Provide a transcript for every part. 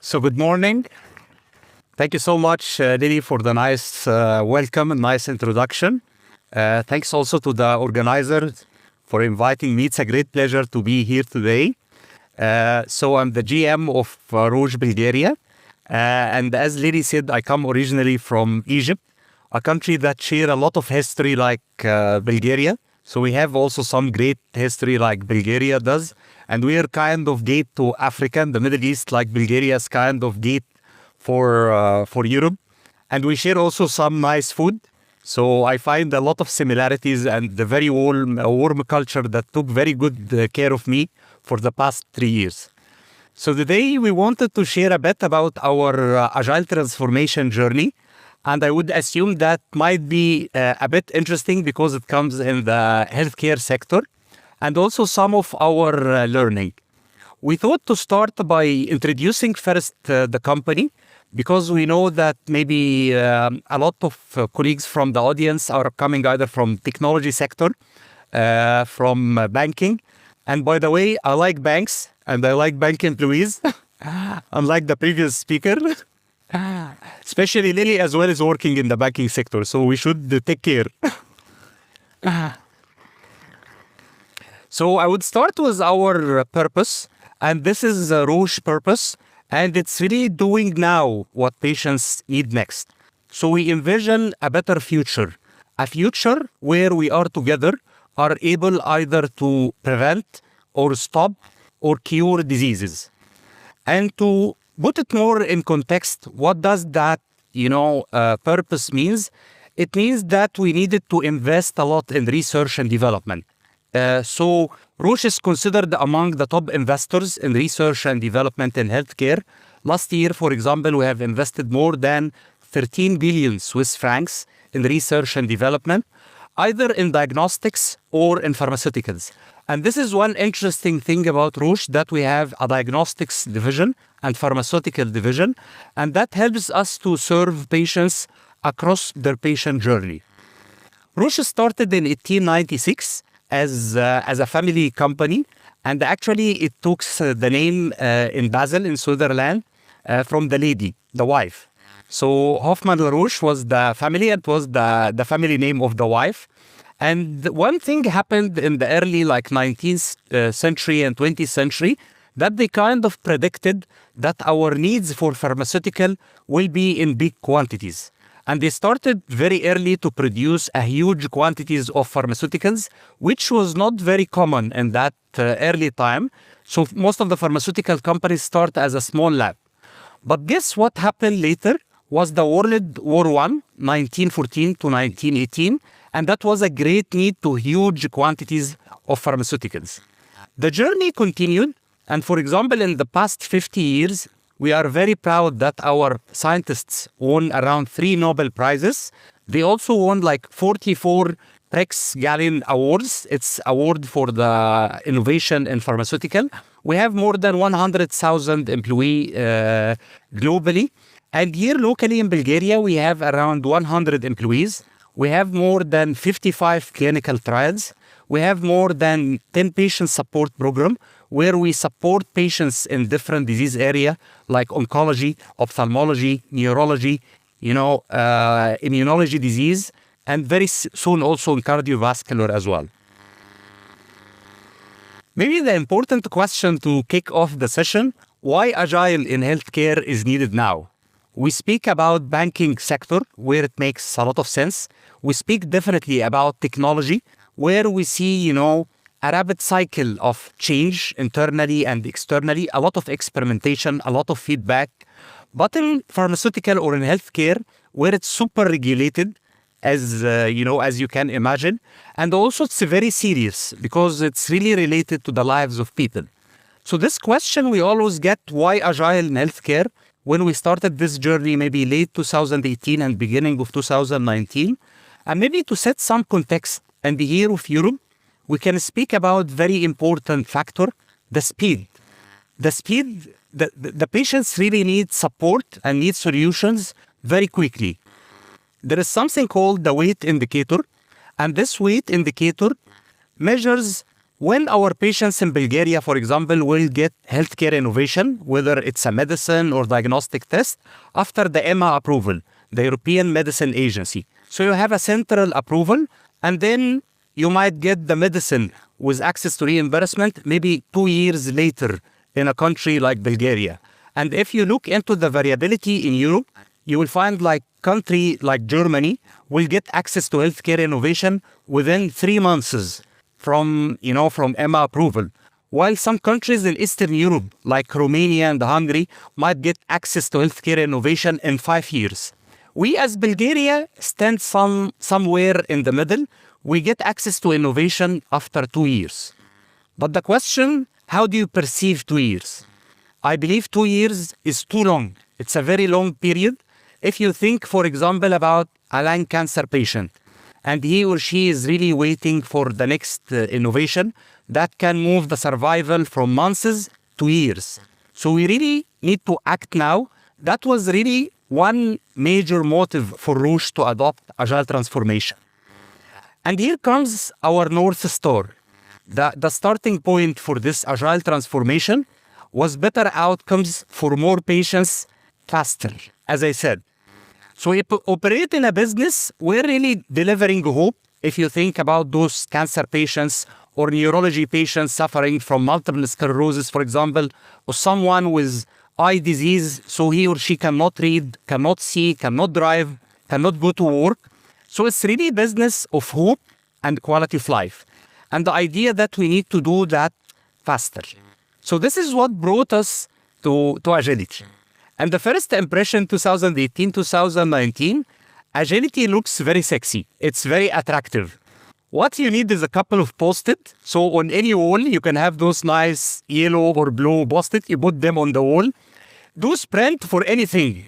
So good morning. Thank you so much, Lily, for the nice welcome and nice introduction. Thanks also to the organizers for inviting me. It's a great pleasure to be here today. So I'm the GM of Roche Bulgaria. And as Lily said, I come originally from Egypt, a country that share a lot of history like Bulgaria. So we have also some great history like Bulgaria does. And we are kind of gate to Africa and the Middle East, like Bulgaria is kind of gate for Europe. And we share also some nice food. So I find a lot of similarities and the very warm culture that took very good care of me for the past 3 years. So today we wanted to share a bit about our agile transformation journey. And I would assume that might be a bit interesting because it comes in the healthcare sector and also some of our learning. We thought to start by introducing first the company because we know that maybe a lot of colleagues from the audience are coming either from technology sector, from banking. And by the way, I like banks and I like bank employees, unlike the previous speaker. Especially Lily as well is working in the banking sector, so we should take care. So I would start with our purpose, and this is Roche purpose, and it's really doing now what patients need next. So we envision a better future, a future where we are together, are able either to prevent or stop or cure diseases. And to put it more in context, what does that, purpose means? It means that we needed to invest a lot in research and development. So Roche is considered among the top investors in research and development in healthcare. Last year, for example, we have invested more than 13 billion Swiss francs in research and development, either in diagnostics or in pharmaceuticals. And this is one interesting thing about Roche, that we have a diagnostics division and pharmaceutical division, and that helps us to serve patients across their patient journey. Roche started in 1896 as a family company, and actually it took the name in Basel in Switzerland from the lady, the wife. So Hoffmann Roche was the family, it was the family name of the wife. And one thing happened in the early 19th century and 20th century that they kind of predicted that our needs for pharmaceutical will be in big quantities. And they started very early to produce a huge quantities of pharmaceuticals, which was not very common in that early time. So most of the pharmaceutical companies start as a small lab. But guess what happened later was the World War I, 1914 to 1918. And that was a great need to huge quantities of pharmaceuticals. The journey continued. And for example, in the past 50 years, we are very proud that our scientists won around 3 Nobel Prizes. They also won 44 Prix Galien Awards. It's award for the innovation in pharmaceutical. We have more than 100,000 employees globally. And here locally in Bulgaria, we have around 100 employees. We have more than 55 clinical trials. We have more than 10 patient support programs where we support patients in different disease areas like oncology, ophthalmology, neurology, immunology disease, and very soon also in cardiovascular as well. Maybe the important question to kick off the session, why Agile in healthcare is needed now? We speak about banking sector where it makes a lot of sense. We speak definitely about technology where we see, a rapid cycle of change internally and externally, a lot of experimentation, a lot of feedback. But in pharmaceutical or in healthcare where it's super regulated, as you can imagine, and also it's very serious because it's really related to the lives of people. So this question we always get, why Agile in healthcare? When we started this journey, maybe late 2018 and beginning of 2019, and maybe to set some context and the year of Europe, we can speak about very important factor, the speed. The speed, the patients really need support and need solutions very quickly. There is something called the weight indicator, and this weight indicator measures When our patients in Bulgaria, for example, will get healthcare innovation, whether it's a medicine or diagnostic test, after the EMA approval, the European Medicine Agency. So you have a central approval, and then you might get the medicine with access to reimbursement maybe 2 years later in a country like Bulgaria. And if you look into the variability in Europe, you will find like country like Germany will get access to healthcare innovation within 3 months from EMA approval. While some countries in Eastern Europe, like Romania and Hungary, might get access to healthcare innovation in 5 years. We as Bulgaria stand somewhere in the middle. We get access to innovation after 2 years. But the question, how do you perceive 2 years? I believe 2 years is too long. It's a very long period. If you think, for example, about a lung cancer patient, and he or she is really waiting for the next innovation, that can move the survival from months to years. So we really need to act now. That was really one major motive for Roche to adopt Agile transformation. And here comes our North Star. The starting point for this Agile transformation was better outcomes for more patients faster, as I said. So we operate in a business, we're really delivering hope. If you think about those cancer patients or neurology patients suffering from multiple sclerosis, for example, or someone with eye disease, so he or she cannot read, cannot see, cannot drive, cannot go to work. So it's really business of hope and quality of life. And the idea that we need to do that faster. So this is what brought us to agility. And the first impression, 2018, 2019, agility looks very sexy. It's very attractive. What you need is a couple of post-it. So on any wall, you can have those nice yellow or blue post-it. You put them on the wall. Do sprint for anything.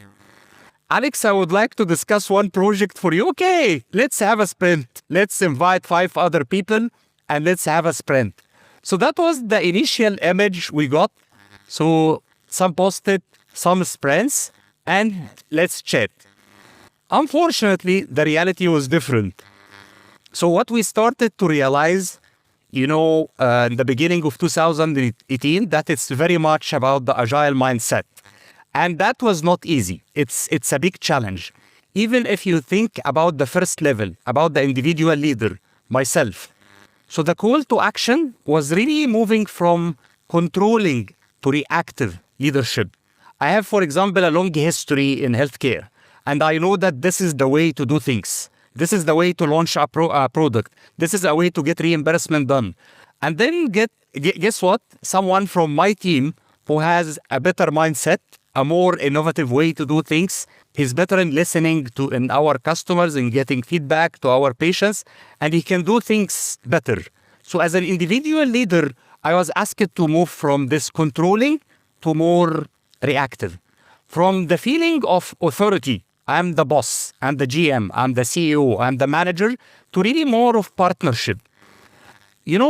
Alex, I would like to discuss one project for you. Okay, let's have a sprint. Let's invite 5 other people and let's have a sprint. So that was the initial image we got. So some post-it, some sprints, and let's chat. Unfortunately, the reality was different. So what we started to realize, in the beginning of 2018, that it's very much about the agile mindset. And that was not easy. It's a big challenge. Even if you think about the first level, about the individual leader, myself. So the call to action was really moving from controlling to reactive leadership. I have, for example, a long history in healthcare, and I know that this is the way to do things. This is the way to launch a product. This is a way to get reimbursement done. And then guess what? Someone from my team who has a better mindset, a more innovative way to do things. He's better in listening in our customers and getting feedback to our patients, and he can do things better. So as an individual leader, I was asked to move from this controlling to more reactive. From the feeling of authority, I'm the boss, I'm the GM, I'm the CEO, I'm the manager, to really more of partnership.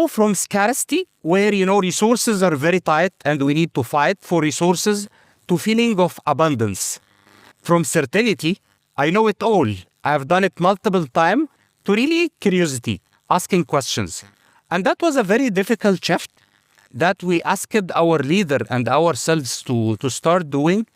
From scarcity, where, resources are very tight and we need to fight for resources, to feeling of abundance. From certainty, I know it all. I've done it multiple times, to really curiosity, asking questions. And that was a very difficult shift that we asked our leader and ourselves to start doing.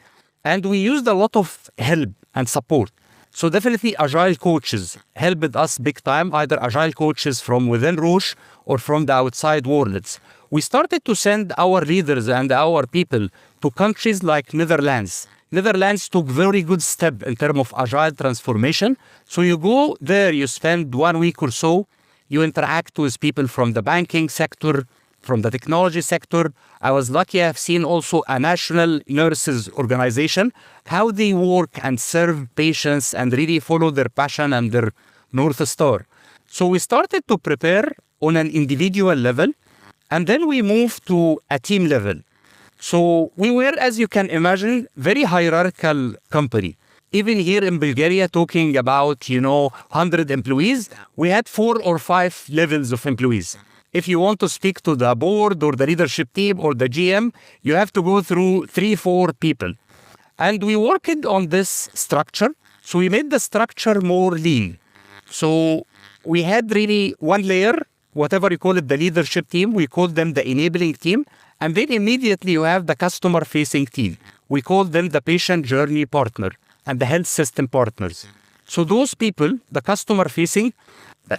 And we used a lot of help and support. So definitely agile coaches helped us big time, either agile coaches from within Roche or from the outside worlds. We started to send our leaders and our people to countries like Netherlands. Netherlands took very good step in terms of agile transformation. So you go there, you spend 1 week or so, you interact with people from the banking sector, from the technology sector. I was lucky I've seen also a national nurses organization, how they work and serve patients and really follow their passion and their North Star. So we started to prepare on an individual level, and then we moved to a team level. So we were, as you can imagine, very hierarchical company. Even here in Bulgaria, talking about, 100 employees, we had 4 or 5 levels of employees. If you want to speak to the board or the leadership team or the GM, you have to go through 3-4 people. And we worked on this structure. So we made the structure more lean. So we had really one layer whatever you call it, the leadership team, we call them the enabling team. And then immediately you have the customer-facing team. We call them the patient journey partner and the health system partners. So those people, the customer-facing,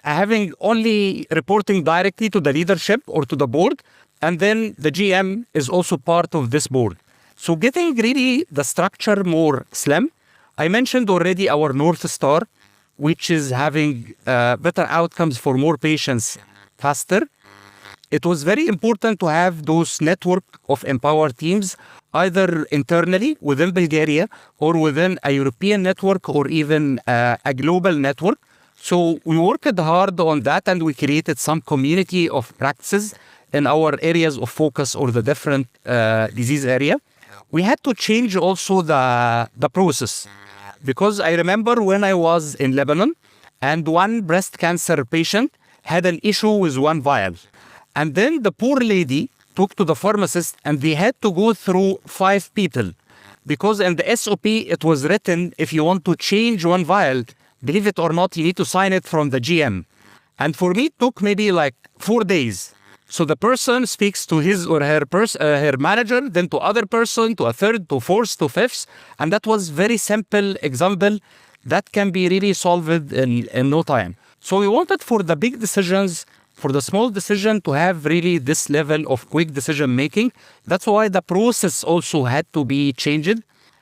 having only reporting directly to the leadership or to the board, and then the GM is also part of this board. So getting really the structure more slim. I mentioned already our North Star, which is having better outcomes for more patients faster. It was very important to have those network of empowered teams, either internally within Bulgaria or within a European network or even a global network. So we worked hard on that, and we created some community of practices in our areas of focus or the different disease area. We had to change also the process, because I remember when I was in Lebanon and one breast cancer patient had an issue with one vial. And then the poor lady took to the pharmacist, and they had to go through 5 people, because in the SOP it was written, if you want to change one vial, believe it or not, you need to sign it from the GM. And for me, it took maybe like 4 days. So the person speaks to his or her manager, then to other person, to a third, to fourth, to fifth. And that was very simple example that can be really solved in no time. So we wanted for the big decisions, for the small decision, to have really this level of quick decision making. That's why the process also had to be changed.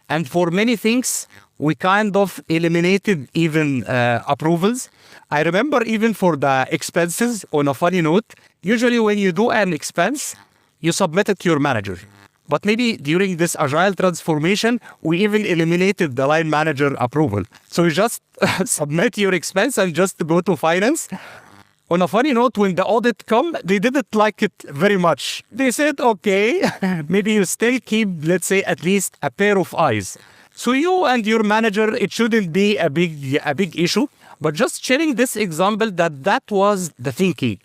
And for many things, we kind of eliminated even approvals. I remember even for the expenses, on a funny note, usually when you do an expense, you submit it to your manager. But maybe during this agile transformation, we even eliminated the line manager approval. So you just submit your expense and just go to finance. On a funny note, when the audit come, they didn't like it very much. They said, okay, maybe you still keep, let's say, at least a pair of eyes. So you and your manager, it shouldn't be a big issue. But just sharing this example that was the thinking.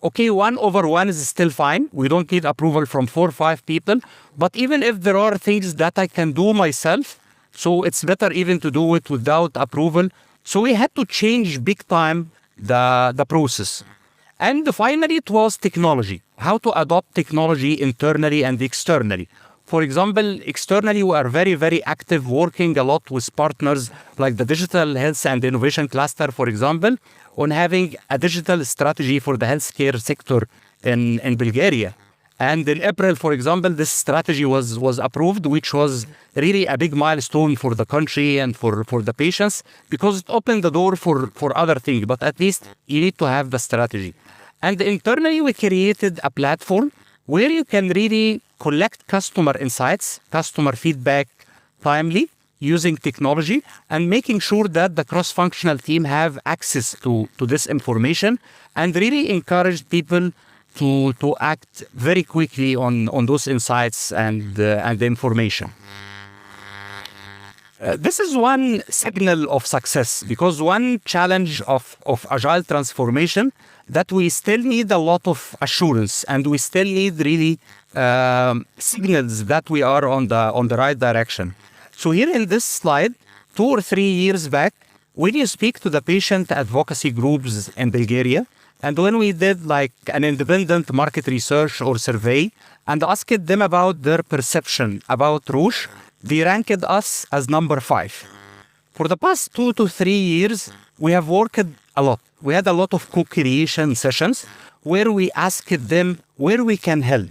Okay, 1/1 is still fine. We don't need approval from 4 or 5 people. But even if there are things that I can do myself, so it's better even to do it without approval. So we had to change big time the process. And finally, it was technology. How to adopt technology internally and externally. For example, externally, we are very, very active, working a lot with partners like the Digital Health and Innovation Cluster, for example, on having a digital strategy for the healthcare sector in Bulgaria. And in April, for example, this strategy was approved, which was really a big milestone for the country and for the patients, because it opened the door for other things. But at least you need to have the strategy. And internally, we created a platform where you can really collect customer insights, customer feedback timely, using technology, and making sure that the cross-functional team have access to this information, and really encourage people to act very quickly on those insights and the information. This is one signal of success, because one challenge of agile transformation that we still need a lot of assurance, and we still need really signals that we are on the right direction. So here in this slide, 2 or 3 years back, when you speak to the patient advocacy groups in Bulgaria, and when we did like an independent market research or survey and asked them about their perception about Roche, they ranked us as number 5. For the past 2 to 3 years, we have worked a lot. We had a lot of co-creation sessions where we asked them where we can help,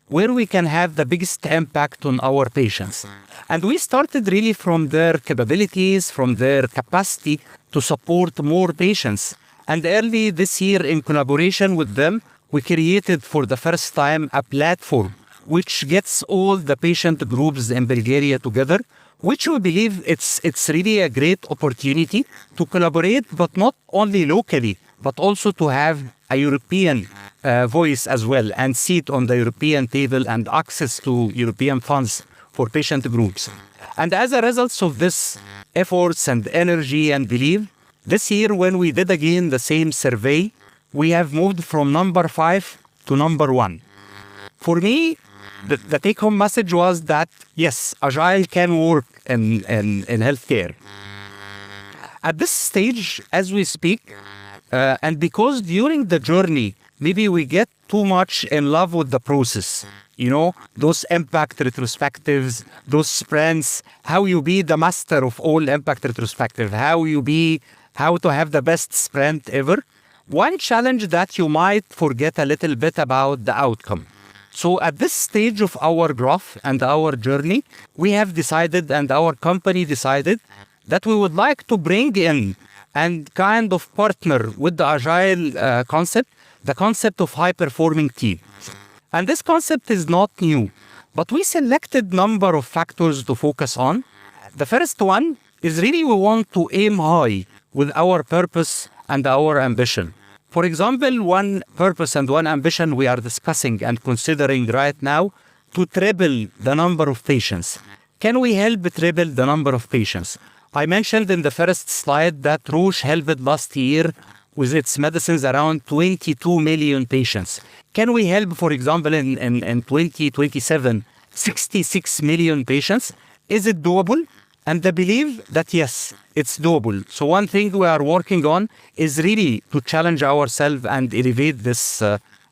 where we can have the biggest impact on our patients. And we started really from their capabilities, from their capacity to support more patients. And early this year, in collaboration with them, we created for the first time a platform which gets all the patient groups in Bulgaria together, which we believe it's really a great opportunity to collaborate, but not only locally, but also to have a European voice as well, and seat on the European table and access to European funds for patient groups. And as a result of this efforts and energy and belief, this year when we did again the same survey, we have moved from number 5 to number 1. For me, the take-home message was that, yes, Agile can work in healthcare. At this stage, as we speak, and because during the journey, maybe we get too much in love with the process. Those impact retrospectives, those sprints, how you be the master of all impact retrospective, how to have the best sprint ever. One challenge that you might forget a little bit about the outcome. So at this stage of our growth and our journey, we have decided, and our company decided, that we would like to bring in and kind of partner with the Agile concept, the concept of high-performing team. And this concept is not new, but we selected number of factors to focus on. The first one is really we want to aim high with our purpose and our ambition. For example, one purpose and one ambition we are discussing and considering right now to triple the number of patients. Can we help triple the number of patients? I mentioned in the first slide that Roche helped last year with its medicines around 22 million patients. Can we help, for example, in 2027, 66 million patients? Is it doable? And I believe that yes, it's doable. So one thing we are working on is really to challenge ourselves and elevate this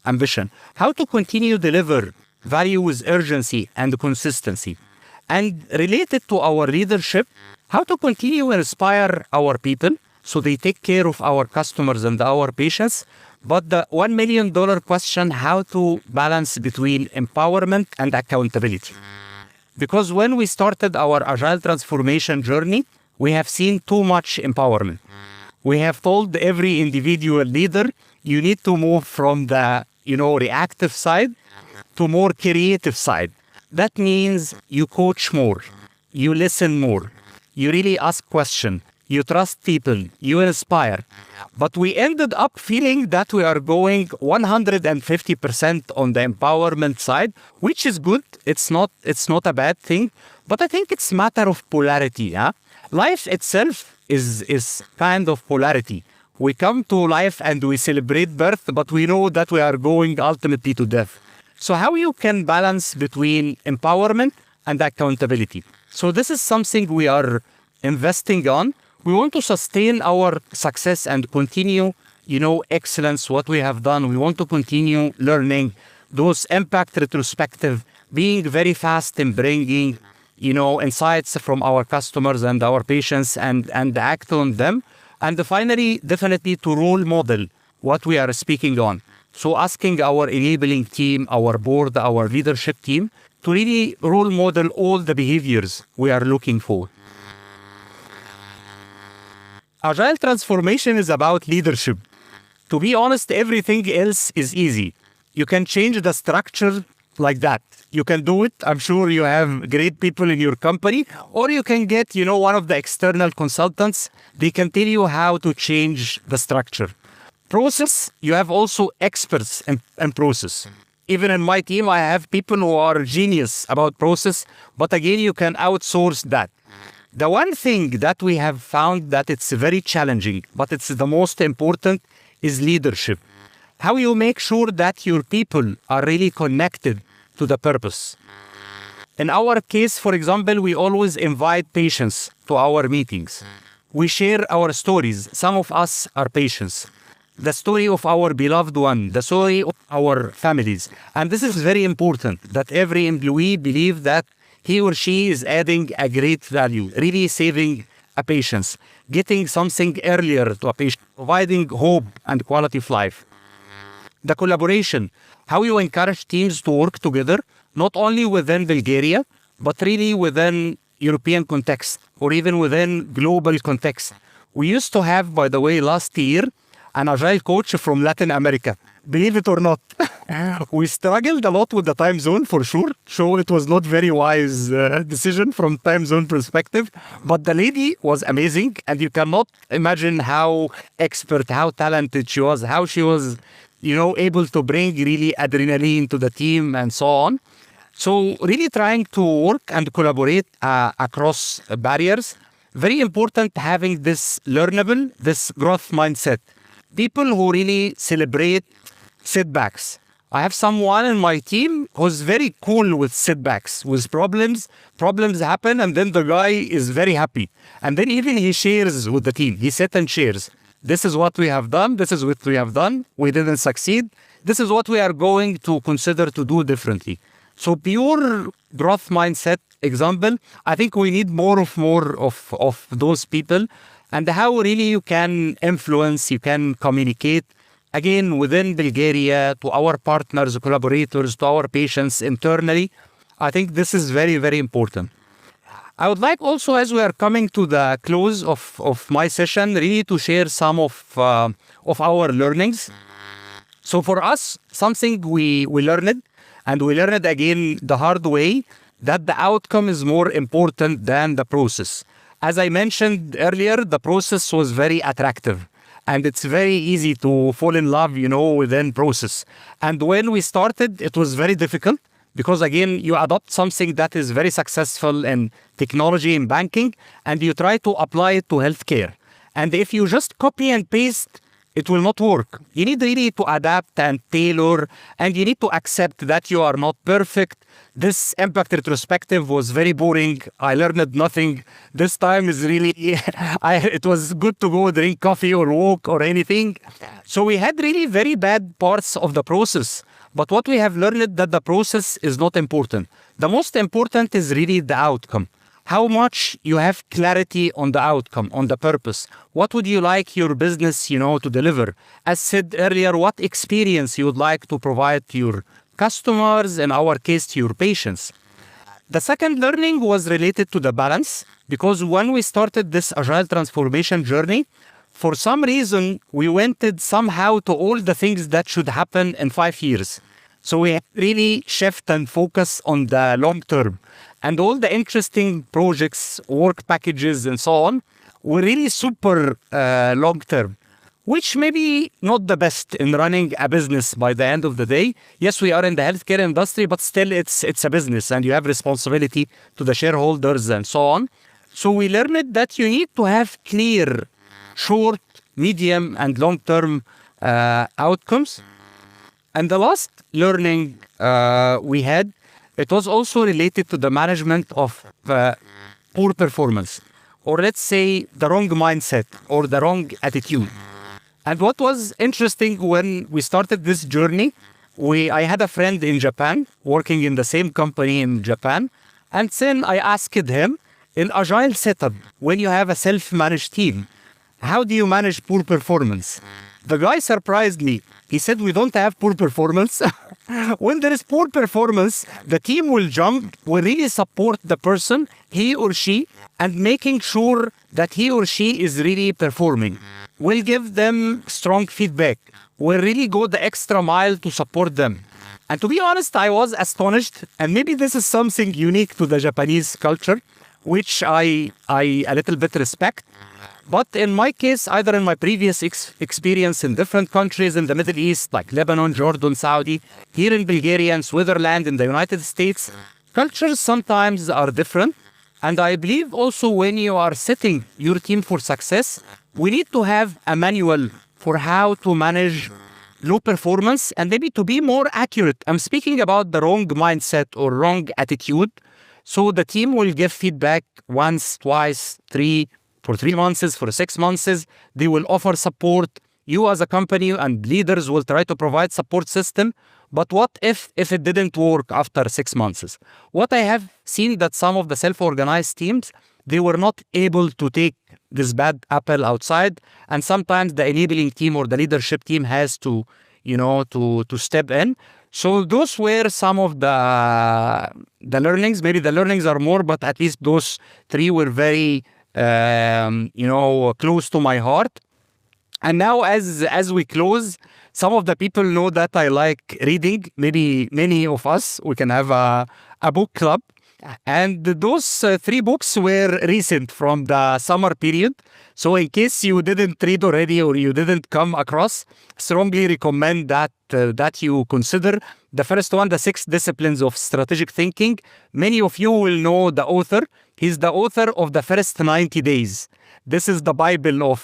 ambition. How to continue deliver value with urgency and consistency. And related to our leadership, how to continue inspire our people so they take care of our customers and our patients. But the $1 million question, how to balance between empowerment and accountability. Because when we started our Agile transformation journey, we have seen too much empowerment. We have told every individual leader, you need to move from the reactive side to more creative side. That means you coach more, you listen more, you really ask questions, you trust people, you inspire. But we ended up feeling that we are going 150% on the empowerment side, which is good. It's not a bad thing, but I think it's a matter of polarity. Life itself is kind of polarity. We come to life and we celebrate birth, but we know that we are going ultimately to death. So how you can balance between empowerment and accountability? So this is something we are investing on. We want to sustain our success and continue, excellence, what we have done. We want to continue learning those impact retrospective, being very fast in bringing, insights from our customers and our patients and act on them. And finally, definitely to role model what we are speaking on. So asking our enabling team, our board, our leadership team to really role model all the behaviors we are looking for. Agile transformation is about leadership. To be honest, everything else is easy. You can change the structure like that. You can do it. I'm sure you have great people in your company, or you can get, one of the external consultants. They can tell you how to change the structure. Process, you have also experts in process. Even in my team, I have people who are genius about process, but again, you can outsource that. The one thing that we have found that it's very challenging, but it's the most important, is leadership. How you make sure that your people are really connected to the purpose. In our case, for example, we always invite patients to our meetings. We share our stories. Some of us are patients. The story of our beloved one, the story of our families. And this is very important, that every employee believe that he or she is adding a great value, really saving a patient, getting something earlier to a patient, providing hope and quality of life. The collaboration, how you encourage teams to work together, not only within Bulgaria, but really within European context, or even within global context. We used to have, by the way, last year, an Agile coach from Latin America. Believe it or not. We struggled a lot with the time zone for sure. So it was not very wise decision from time zone perspective. But the lady was amazing. And you cannot imagine how expert, how talented she was, how she was, able to bring really adrenaline to the team and so on. So really trying to work and collaborate across barriers. Very important having this learnable, this growth mindset. People who really celebrate setbacks. I have someone in my team who's very cool with setbacks, with problems. Problems happen and then the guy is very happy. And then even he shares with the team. He sits and shares. This is what we have done. This is what we have done. We didn't succeed. This is what we are going to consider to do differently. So pure growth mindset example, I think we need more of those people, and how really you can influence, you can communicate, again, within Bulgaria, to our partners, collaborators, to our patients internally. I think this is very, very important. I would like also, as we are coming to the close of my session, really to share some of our learnings. So for us, something we learned, and we learned again the hard way, that the outcome is more important than the process. As I mentioned earlier, the process was very attractive, and it's very easy to fall in love, within process. And when we started, it was very difficult, because again, you adopt something that is very successful in technology and banking, and you try to apply it to healthcare. And if you just copy and paste, it will not work. You need really to adapt and tailor, and you need to accept that you are not perfect. This impact retrospective was very boring. I learned nothing. This time is really, it was good to go drink coffee or walk or anything. So we had really very bad parts of the process. But what we have learned, that the process is not important. The most important is really the outcome. How much you have clarity on the outcome, on the purpose. What would you like your business, to deliver? As said earlier, what experience you would like to provide to your customers, in our case, to your patients. The second learning was related to the balance, because when we started this agile transformation journey, for some reason, we wanted somehow to all the things that should happen in 5 years. So we really shift and focus on the long term. And all the interesting projects, work packages, and so on, were really super long term, which may be not the best in running a business by the end of the day. Yes, we are in the healthcare industry, but still it's a business, and you have responsibility to the shareholders and so on. So we learned that you need to have clear short, medium, and long-term outcomes. And the last learning we had, it was also related to the management of poor performance, or let's say the wrong mindset or the wrong attitude. And what was interesting when we started this journey, I had a friend in Japan working in the same company in Japan, and then I asked him, in agile setup, when you have a self-managed team, how do you manage poor performance? The guy surprised me. He said, we don't have poor performance. When there is poor performance, the team will jump, will really support the person, he or she, and making sure that he or she is really performing. We'll give them strong feedback. We'll really go the extra mile to support them. And to be honest, I was astonished, and maybe this is something unique to the Japanese culture, which I a little bit respect. But in my case, either in my previous experience in different countries in the Middle East, like Lebanon, Jordan, Saudi, here in Bulgaria and Switzerland, in the United States, cultures sometimes are different. And I believe also when you are setting your team for success, we need to have a manual for how to manage low performance and maybe to be more accurate. I'm speaking about the wrong mindset or wrong attitude. So the team will give feedback once, twice, for 3 months, for 6 months. They will offer support. You as a company and leaders will try to provide support system. But what if it didn't work after 6 months? What I have seen that some of the self-organized teams, they were not able to take this bad apple outside. And sometimes the enabling team or the leadership team has to, to step in. So those were some of the learnings. Maybe the learnings are more, but at least those 3 were very close to my heart. And now as we close, some of the people know that I like reading. Maybe many of us, we can have a book club. And those 3 books were recent from the summer period. So in case you didn't read already or you didn't come across, strongly recommend that you consider. The first one, The 6 Disciplines of Strategic Thinking. Many of you will know the author. He's the author of The First 90 Days. This is the Bible of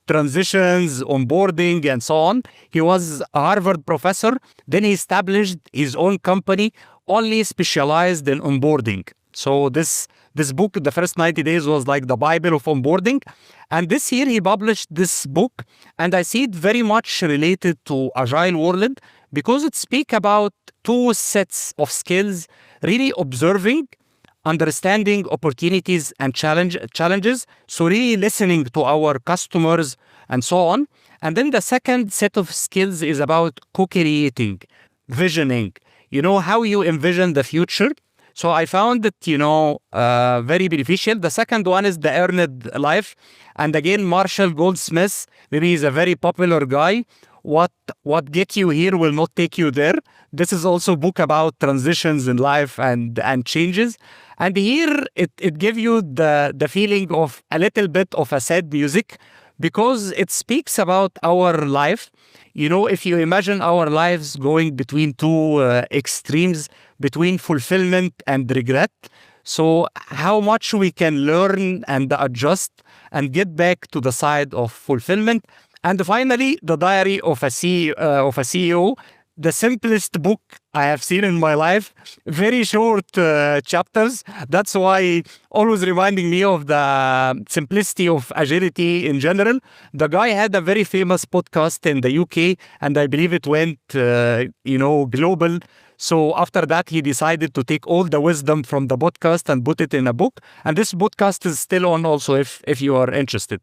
transitions, onboarding, and so on. He was a Harvard professor. Then he established his own company, only specialized in onboarding. So this This book, the first 90 days, was like the Bible of onboarding. And this year he published this book, and I see it very much related to Agile world because it speaks about two sets of skills, really observing, understanding opportunities and challenges. So really listening to our customers and so on. And then the second set of skills is about co-creating, visioning, how you envision the future. So I found it, very beneficial. The second one is the Earned Life. And again, Marshall Goldsmith, maybe he's a very popular guy. What gets you here will not take you there. This is also a book about transitions in life and changes. And here it gives you the feeling of a little bit of a sad music because it speaks about our life. If you imagine our lives going between two extremes, between fulfillment and regret, so how much we can learn and adjust and get back to the side of fulfillment. And finally, the Diary of a CEO, the simplest book I have seen in my life. Very short chapters. That's why always reminding me of the simplicity of agility in general. The guy had a very famous podcast in the UK, and I believe it went, global. So after that, he decided to take all the wisdom from the podcast and put it in a book. And this podcast is still on also if you are interested.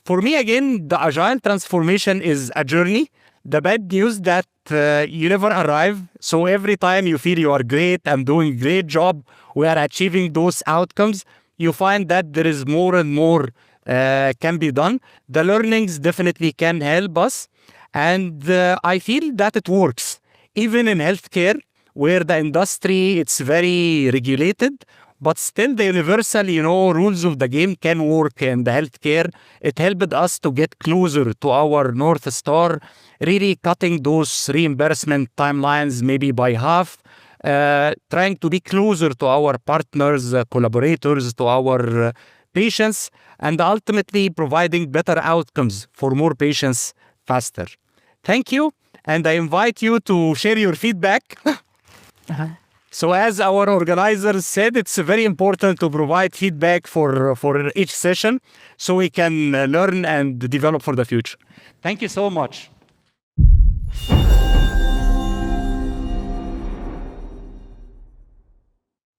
For me, again, the agile transformation is a journey. The bad news that you never arrive. So every time you feel you are great, I'm doing a great job, we are achieving those outcomes, you find that there is more and more can be done. The learnings definitely can help us. And I feel that it works. Even in healthcare, where the industry, it's very regulated, but still the universal, rules of the game can work in the healthcare. It helped us to get closer to our North Star, really cutting those reimbursement timelines maybe by half, trying to be closer to our partners, collaborators, to our patients, and ultimately providing better outcomes for more patients faster. Thank you, and I invite you to share your feedback. So as our organizers said, it's very important to provide feedback for each session so we can learn and develop for the future. Thank you so much.